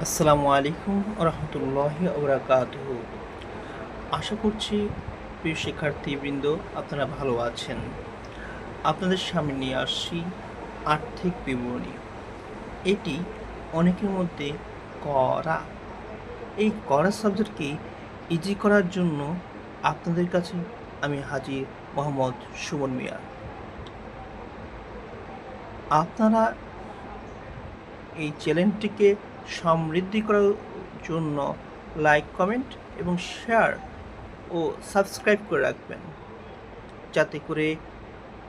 আসসালামু আলাইকুম রহমতুল্লাহি ওবরাকাতুহু। আশা করছি প্রিয় শিক্ষার্থীবৃন্দ আপনারা ভালো আছেন। আপনাদের সামনে নিয়ে আসছি আর্থিক বিবরণী। এটি অনেকের মধ্যে করা এই করা সাবজেক্টকে ইজি করার জন্য আপনাদের কাছে আমি হাজির মোহাম্মদ সুমন মিয়া। আপনারা এই চ্যানেলটিকে সমৃদ্ধি করার জন্য লাইক, কমেন্ট এবং শেয়ার ও সাবস্ক্রাইব করে রাখবেন, যাতে করে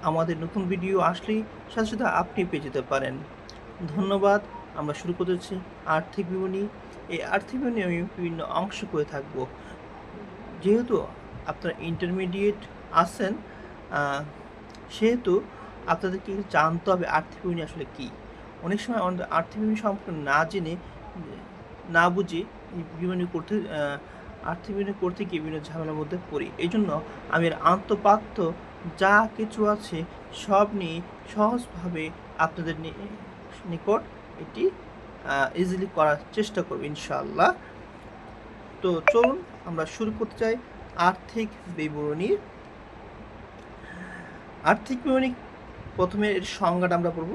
আমাদের নতুন ভিডিও আসলেই সাথে সাথে আপনি পেয়ে যেতে পারেন। ধন্যবাদ। আমরা শুরু করতেছি আর্থিক বিবরণী। এই আর্থিক বিবরণী আমি বিভিন্ন অংশ করে থাকব। যেহেতু আপনারা ইন্টারমিডিয়েট আছেন, সেহেতু আপনাদেরকে জানতে হবে আর্থিক বিবরণী আসলে কী। অনেক সময় আমাদের আর্থিক বিবরণী সম্পর্কে না জেনে, না বুঝে বিবরণী করতে আর্থিক বিবরণী করতে গিয়ে বিভিন্ন ঝামেলার মধ্যে পড়ি। এই জন্য আমি এর আন্তপাত্য যা কিছু আছে সব নিয়ে সহজভাবে আপনাদের নিকট এটি ইজিলি করার চেষ্টা করব ইনশাআল্লাহ। তো চলুন আমরা শুরু করতে চাই আর্থিক বিবরণী। আর্থিক বিবরণী প্রথমে এর সংজ্ঞাটা আমরা পড়ব।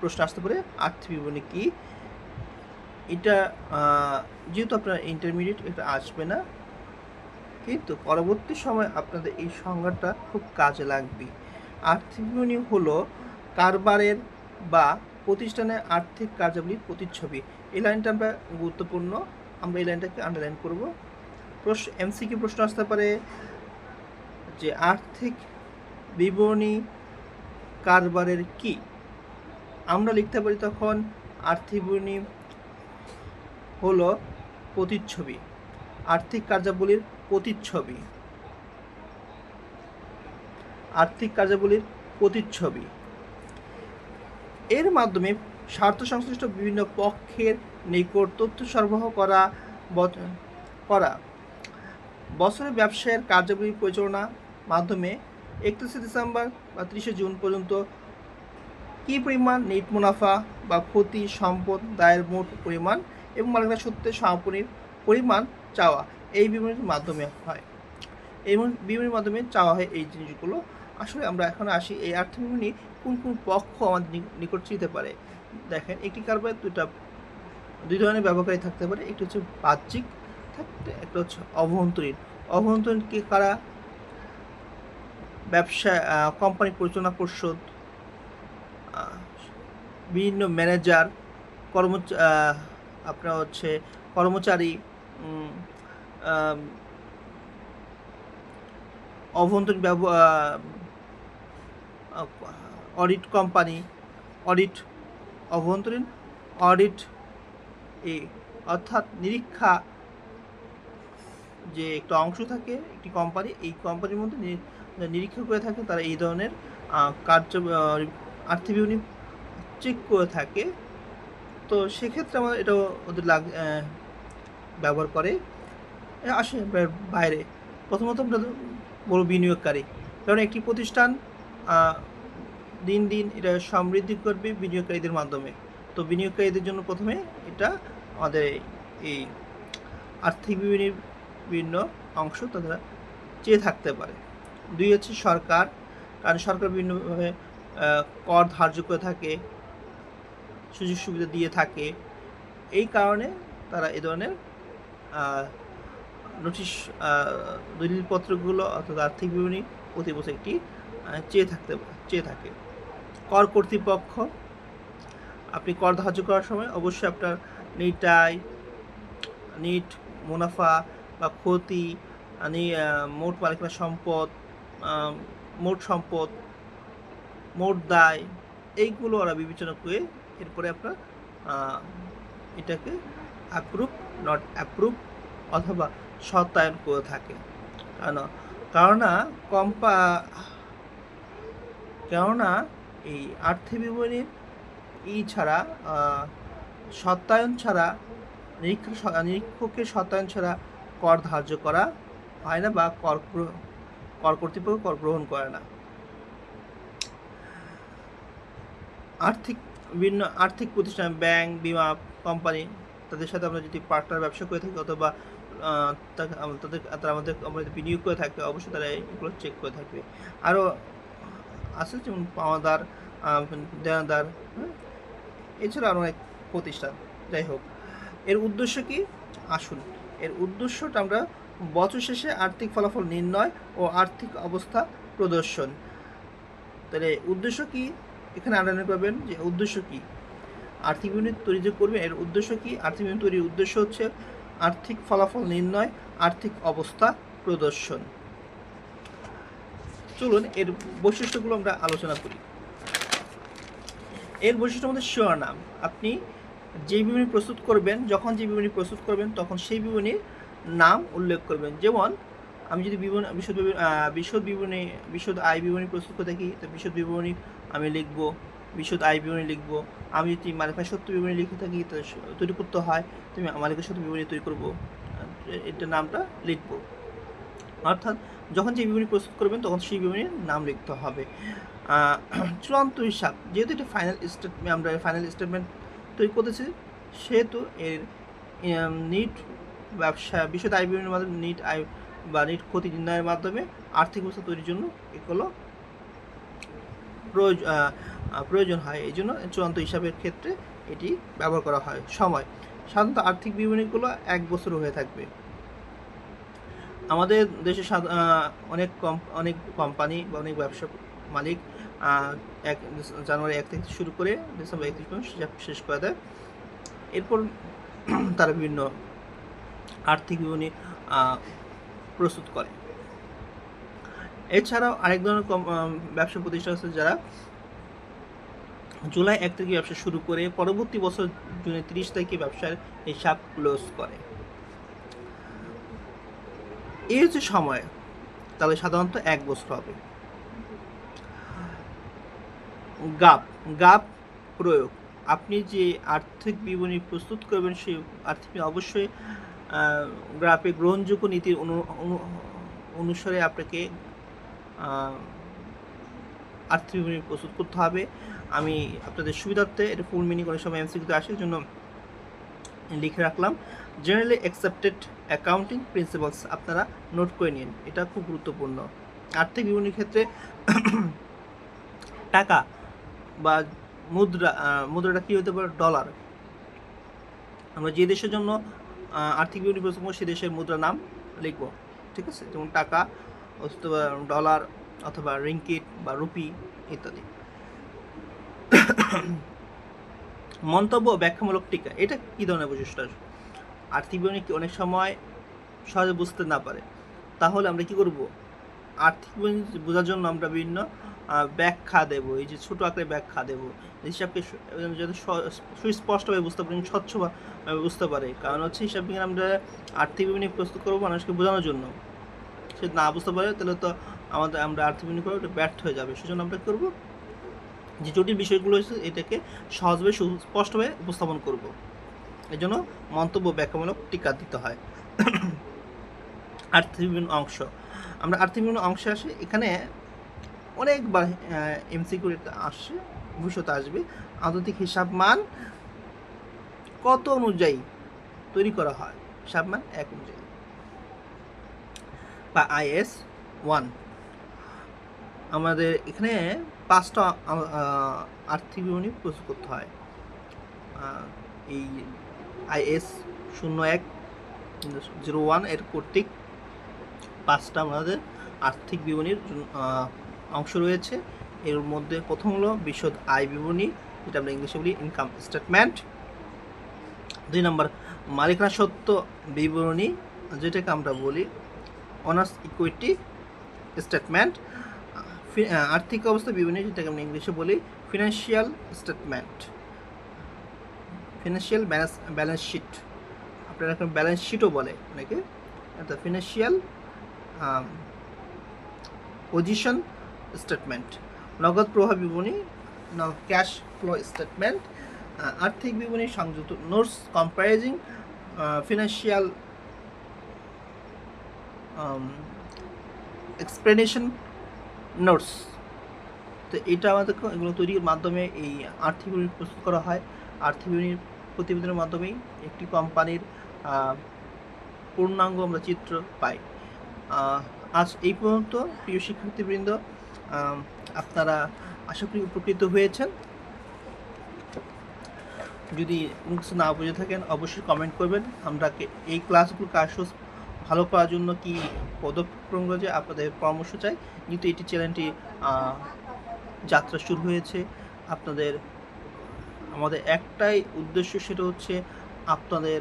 প্রশ্ন আসতে পারে আর্থিক বিবরণী কী। এটা যেহেতু আপনার ইন্টারমিডিয়েট, এটা আসবে না, কিন্তু পরবর্তী সময় আপনাদের এই সংজ্ঞাটা খুব কাজে লাগবে। আর্থিক বিবরণী হলো কারবারের বা প্রতিষ্ঠানের আর্থিক কার্যাবলীর প্রতিচ্ছবি। এই লাইনটা আমরা গুরুত্বপূর্ণ, আমরা এই লাইনটাকে আন্ডারলাইন করব। এমসিকিউ প্রশ্ন আসতে পারে যে আর্থিক বিবরণী কারবারের কি। আমরা লিখতে পারি তখন আর্থিক বিবরণী হলো প্রতিচ্ছবি, আর্থিক কার্যাবলীর প্রতিচ্ছবি, আর্থিক কার্যাবলীর প্রতিচ্ছবি। এর মাধ্যমে স্বার্থ সংশ্লিষ্ট বিভিন্ন পক্ষের নিকট তথ্য সরবরাহ করা বছরের ব্যবসায়ের কার্যাবলী পরিচালনার মাধ্যমে 31শে ডিসেম্বর বা 30শে জুন পর্যন্ত কী পরিমাণ নেট মুনাফা বা ক্ষতি, সম্পদ দায়ের মোট পরিমাণ এবং মালিকানা সূত্রে সমাপনীর পরিমাণ চাওয়া এই বিবরণীর মাধ্যমে হয়। এই বিবরণীর মাধ্যমে চাওয়া হয় এই জিনিসগুলো। আসলে আমরা এখন আসি এই আর্থিক বিবরণী কোন কোন পক্ষ আমাদের নিকট চিনতে পারে। দেখেন, একটি কারবারে দুই ধরনের ব্যবহারকারী থাকতে পারে। একটি হচ্ছে বাহ্যিক, একটা হচ্ছে অভ্যন্তরীণ। অভ্যন্তরীণ কি কারা? ব্যবসা, কোম্পানি পরিচালনা পর্ষদ, বিভিন্ন ম্যানেজার, আপনার হচ্ছে কর্মচারী, অভ্যন্তরীণ অডিট কোম্পানি, অডিট, অভ্যন্তরীণ অডিট, এই অর্থাৎ নিরীক্ষা যে একটা অংশ থাকে একটি কোম্পানি, এই কোম্পানির মধ্যে নিরীক্ষা করে থাকে, তারা এই ধরনের আর্থিক বিবরণী চেক করে থাকে। তো সেক্ষেত্রে আমাদের এটা ওদের ব্যবহার করে আসে বাইরে। প্রথমত আমরা বড় বিনিয়োগকারী, কারণ একটি প্রতিষ্ঠান দিন দিন এটা সমৃদ্ধি করবে বিনিয়োগকারীদের মাধ্যমে। তো বিনিয়োগকারীদের জন্য প্রথমে এটা আমাদের এই আর্থিক বিবরণীর বিভিন্ন অংশ তারা চেয়ে থাকতে পারে। দুই হচ্ছে সরকার, কারণ সরকার বিভিন্নভাবে কর ধার্য করে থাকে, সুযোগ সুবিধা দিয়ে থাকে। এই কারণে তারা এ ধরনের নোটিশ, দলিলপত্রগুলো অর্থাৎ আর্থিক বিবরণী প্রতি বছর একটি চেয়ে থাকে। কর কর্তৃপক্ষ, আপনি কর ধার্য করার সময় অবশ্যই আপনার নেট মুনাফা বা ক্ষতি, মোট মালিকানা সম্পদ, মোট সম্পদ, মোট দায়, এইগুলো ওরা বিবেচনা করে এরপরে আপনার এটাকে অ্যাপ্রুভ, নট অ্যাপ্রুভ অথবা সত্যায়ন করে থাকে। কেননা এই আর্থিক বিবরণীর ছাড়া, সত্যায়ন ছাড়া, নিরীক্ষকের সত্যায়ন ছাড়া কর ধার্য করা হয় না বা কর কর্তৃপক্ষ কর গ্রহণ করে না। বিভিন্ন আর্থিক প্রতিষ্ঠান, ব্যাংক, বিমা কোম্পানি, তাদের সাথে আমরা যদি পার্টনার ব্যবসা করে থাকি অথবা তারা আমাদের কোম্পানিতে বিনিয়োগ করে থাকে, অবশ্যই তারা এগুলো চেক করে থাকবে। আরও আছে যেমন পাওনাদার, দেনাদার, এছাড়া আরও অনেক প্রতিষ্ঠান। যাই হোক, এর উদ্দেশ্য কি? আসুন, এর উদ্দেশ্যটা আমরা বছর শেষে আর্থিক ফলাফল নির্ণয় ও আর্থিক অবস্থা প্রদর্শন। তাহলে উদ্দেশ্য কি? এখানে আন্ডারলাইন করবেন যে উদ্দেশ্য কি। আর্থিক বিবরণী তৈরি যে করবেন এর উদ্দেশ্য কি? আর্থিক বিবরণী তৈরির উদ্দেশ্য হচ্ছে আর্থিক ফলাফল নির্ণয়, আর্থিক অবস্থা প্রদর্শন। চলুন এর বৈশিষ্ট্যগুলো আমরা আলোচনা করি। এর বৈশিষ্ট্যের মধ্যে শিরোনাম। আপনি যে বিবরণী প্রস্তুত করবেন, যখন যে বিবরণী প্রস্তুত করবেন তখন সেই বিবরণীর নাম উল্লেখ করবেন। যেমন আমি যদি বিশদ আয় বিবরণী প্রস্তুত করে থাকি, তো বিশদ বিবরণী আমি লিখব, বিশদ আয় বিবরণী লিখব। আমি যদি মালিকানা সত্ত্ব বিবরণী লিখে থাকি, তো তৈরি করতে হয় তুমি মালিকানা সত্ত্ব বিবরণী তৈরি করব, এটার নামটা লিখব। অর্থাৎ যখন যে বিবরণী প্রস্তুত করবেন তখন সেই বিবরণীর নাম লিখতে হবে। চূড়ান্ত হিসাব, যেহেতু এটা আমরা ফাইনাল স্টেটমেন্ট তৈরি করতেছি, সেহেতু এর নিট ব্যবসা বিশদ আয় বিবরণীর মাধ্যমে নিট আয় বা নিট ক্ষতি নির্ণয়ের মাধ্যমে আর্থিক অবস্থা তৈরির জন্য এগুলো প্রয়োজন হয়। এই জন্য চূড়ান্ত হিসাবের ক্ষেত্রে এটি ব্যবহার করা হয়। সময়, সাধারণত আর্থিক বিবরণীগুলো 1 বছর হয়ে থাকবে। আমাদের দেশে অনেক কোম্পানি বা অনেক ব্যবসা মালিক জানুয়ারি 1 থেকে শুরু করে ডিসেম্বর 31 পর্যন্ত শেষ করে দেয়। এরপর তারা বিভিন্ন আর্থিক বিবরণী প্রস্তুত করে। এছাড়াও আরেক ধরনের ব্যবসা প্রতিষ্ঠান আছে যারা জুলাই 1 থেকে ব্যবসা শুরু করে পরবর্তী বছর জুনের 30 তারিখে ব্যবসার হিসাব ক্লোজ করে। এই হচ্ছে সময়, তাহলে সাধারণত 1 বছর হবে। গাপ প্রয়োগ, আপনি যে আর্থিক বিবরণী প্রস্তুত করবেন সেই আর্থিক অবশ্যই গ্রাফে গ্রহণযোগ্য নীতির অনুসারে আপনাকে আর্থিক বিবরণী প্রস্তুত করতে হবে। আমি আপনাদের সুবিধার্থে এটা ফুল মিনিং অনেক সময় এমসিকিউতে আসে, জন্য লিখে রাখলাম। জেনারেলি অ্যাকসেপ্টেড অ্যাকাউন্টিং প্রিন্সিপালস, আপনারা নোট করে নিন, এটা খুব গুরুত্বপূর্ণ। আর্থিক বিবরণীর ক্ষেত্রে টাকা বা মুদ্রাটা কী হতে পারে? ডলার। আমরা যে দেশের জন্য আর্থিক বিবরণী প্রস্তুত করবো সে দেশের মুদ্রার নাম লিখব, ঠিক আছে? যেমন টাকা অথবা ডলার অথবা রিঙ্কিট বা রুপি ইত্যাদি। মন্তব্য ব্যাখ্যামূলক টিকা, এটা কী ধরনের বৈশিষ্ট্য? আর্থিক বিবরণী অনেক সময় সহজে বুঝতে না পারে, তাহলে আমরা কি করব? আর্থিক বিবরণী বোঝার জন্য আমরা বিভিন্ন ব্যাখ্যা দেব, এই যে ছোটো আকারে ব্যাখ্যা দেব, হিসাবকে যাতে সুস্পষ্টভাবে বুঝতে পারি, স্বচ্ছভাবে বুঝতে পারে। কারণ হচ্ছে হিসাব বিজ্ঞান আমরা আর্থিক বিবরণী প্রস্তুত করবো মানুষকে বোঝানোর জন্য, সে না বুঝতে পারে তাহলে তো আমরা আর্থিক বিবরণী করে ওটা ব্যর্থ হয়ে যাবে। সেজন্য আমরা করব যে জটিল বিষয়গুলো হচ্ছে এটাকে সহজভাবে সুস্পষ্টভাবে উপস্থাপন করব। এই জন্য মন্তব্য ব্যাখ্যামূলক টিকা দিতে হয়। আর্থিক বিভিন্ন অংশ, আমরা আর্থিক বিভিন্ন অংশে আসি, এখানে অনেকবার এমসিকিউ আসছে, ভবিষ্যতে আসবে। আন্তর্জাতিক হিসাব মান কত অনুযায়ী তৈরি করা হয়? হিসাব মান 1 অনুযায়ী বা IS 1। আমাদের এখানে 5টা আর্থিক বিবরণী প্রস্তুত করতে হয়। এই IS 01 এর কর্তৃক 5টা আমাদের আর্থিক বিবরণীর অংশ রয়েছে। এর মধ্যে প্রথম হলো বিশদ আয় বিবরণী, যেটা আমরা ইংলিশে বলি ইনকাম স্টেটমেন্ট। 2 নম্বর মালিকানা সত্ত্ব বিবরণী, যেটাকে আমরা বলি অনার্স ইকুইটি স্টেটমেন্ট। আর্থিক অবস্থা বিবরণী, যেটাকে আমরা ইংলিশে বলি financial statement, financial balance sheet, আপনারা এখন ব্যালেন্স শিটও বলে অনেকে। Financial position statement. নগদ প্রবাহ বিবরণী, ক্যাশ ফ্লো স্টেটমেন্ট। আর্থিক বিবরণী সংযুক্ত notes comprising financial explanation notes. তো এটা আমাদের এগুলো তৈরির মাধ্যমে এই আর্থিক বিবরণী প্রস্তুত করা হয়। আর্থিক বিবরণীর প্রতিবেদনের মাধ্যমেই একটি কোম্পানির পূর্ণাঙ্গ আমরা চিত্র পাই। আজ এই পর্যন্ত প্রিয় শিক্ষার্থীবৃন্দ, আপনারা আশা করি উপকৃত হয়েছেন। যদি কোনো কিছু না বুঝে থাকেন অবশ্যই কমেন্ট করবেন। আমরা এই ক্লাসগুলো কাজ ভালো করার জন্য কি পদক্ষেপ রয়েছে আপনাদের পরামর্শ চাই। যেহেতু এটি চ্যানেলটি যাত্রা শুরু হয়েছে, আমাদের একটাই উদ্দেশ্য, সেটা হচ্ছে আপনাদের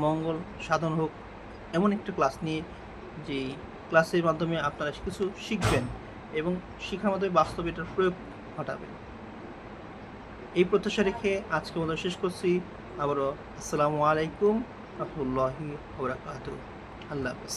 মঙ্গল সাধন হোক এমন একটা ক্লাস নিয়ে, যে ক্লাসের মাধ্যমে আপনারা কিছু শিখবেন এবং শিক্ষার মাধ্যমে বাস্তবে এটার প্রয়োগ ঘটাবেন। এই প্রত্যাশা রেখে আজকে মতো শেষ করছি। আবারও আসসালামু আলাইকুম রহমতুল্লাহি ওয়া বারাকাতুহু। আল্লাহ হাফেজ।